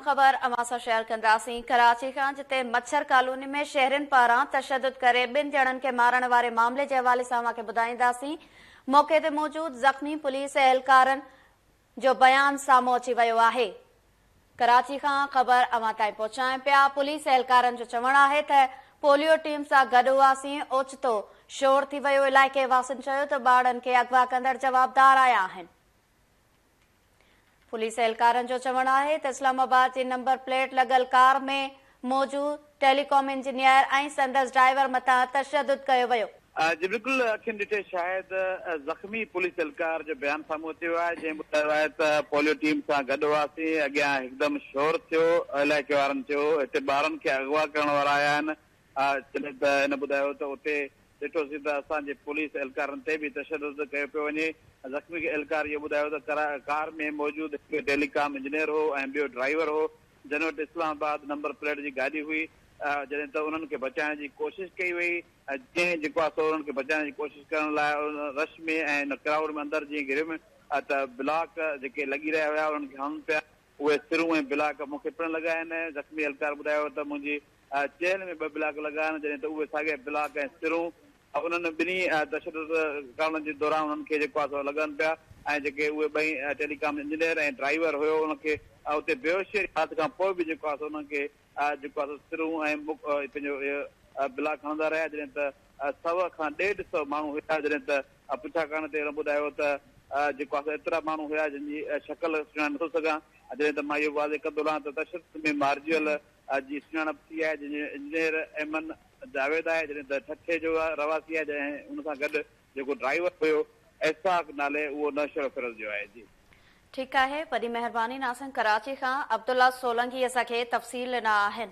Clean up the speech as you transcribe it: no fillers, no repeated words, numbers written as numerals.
ख़बर अवां सां शेयर कंदासीं। कराची खां जिते मच्छर कॉलोनी में शहरियुनि पारां तशद्दुद करे 2 ॼणनि खे मारण वारे मामले जे हवाले सां अव्हांखे ॿुधाईंदासीं। मौक़े ते मौजूद ज़ख़्मी पुलिस एहलकारनि जो बयान साम्हूं अची वियो आहे। कराची खां ख़बर अवां ताईं पहुचायूं पिया। पुलिस एहलकारनि जो चवणु आहे त पोलियो टीम सां गॾु हुआसीं। ओचितो शोर थी वियो। इलाइक़े वासियुनि चयो त ॿारनि खे अगवा कंदड़ जवाबदार आया आहिनि। पुलिस एहलकारनि जो चवणु आहे त इस्लामाबाद जी नंबर प्लेट लॻल कार में मौजूद टेलीकॉम इंजीनियर ऐं संदसि ड्राइवर मथां तशद्दुद कयो वियो। जी बिल्कुलु अखियुनि ॾिठे शायदि ज़ख़्मी पुलिस एहलकार जो बयानु साम्हूं अचियो आहे, जंहिं ॿुधायो आहे त पोलियो टीम सां गॾु हुआसीं। अॻियां हिकदमि शोर थियो। इलाइक़े वारनि चयो हिते ॿारनि खे अगवा करण वारा आया आहिनि। जॾहिं त हिन ॿुधायो त उते ॾिठोसीं त असांजे पुलिस एहलकारनि ते बि तशद्दुद कयो पियो वञे। ज़ख़्मी एहलकार इहो ॿुधायो त कार में मौजूदु हिकु टेलीकॉम इंजीनियर हो ऐं ॿियो ड्राइवर हो, जंहिं वटि इस्लामाबाद नंबर प्लेट जी गाॾी हुई। जॾहिं त उन्हनि खे बचाइण जी कोशिशि कई वई। जंहिं जेको आहे सो उन्हनि खे बचाइण जी कोशिशि करण लाइ रश में ऐं हिन क्राउड में अंदरि जीअं घिरियो में त ब्लॉक जेके लॻी रहिया हुया उन्हनि खे हणनि पिया। उहे सिरूं ऐं ब्लॉक मूंखे पिणु लॻा आहिनि। ज़ख़्मी एहलकार ॿुधायो त मुंहिंजी चेल में 2 ब्लॉक लॻा आहिनि, जॾहिं त उहे साॻे ब्लॉक ऐं सिरूं उन्हनि ॿिन्ही तशद्दुद करण जे दौरान उन्हनि खे जेको आहे सो लॻनि पिया। ऐं जेके उहे 2 टेलीकॉम इंजीनियर ऐं ड्राइवर हुयो उनखे उते बेहोशी हालत खां पोइ बि जेको आहे सो उन्हनि खे जेको आहे सिरूं ऐं पंहिंजो ब्लॉक हणंदा रहिया। जॾहिं त 100 खां 150 माण्हू हुया। जॾहिं त पुछा करण ते ॿुधायो त जेको आहे एतिरा माण्हू हुया जंहिंजी शक्ल सुञाणे नथो सघां। जॾहिं त मां इहो वाज़े कंदो रहां त तशद्दुद में मार्जियल जी सुञाणप थी आहे, जंहिंजो इंजीनियर एमन जावेद आहे। जॾहिं त ठठे जो रवासी आहे, जंहिं हुन सां गॾु जेको ड्राइवर हुयो एसाक नाले उहो नशो फिरल जो आहे। जी ठीकु आहे, वॾी महिरबानी। नासिन कराची खां अब्दुल्ला सोलंकी असांखे तफ़सील ॾिना आहिनि।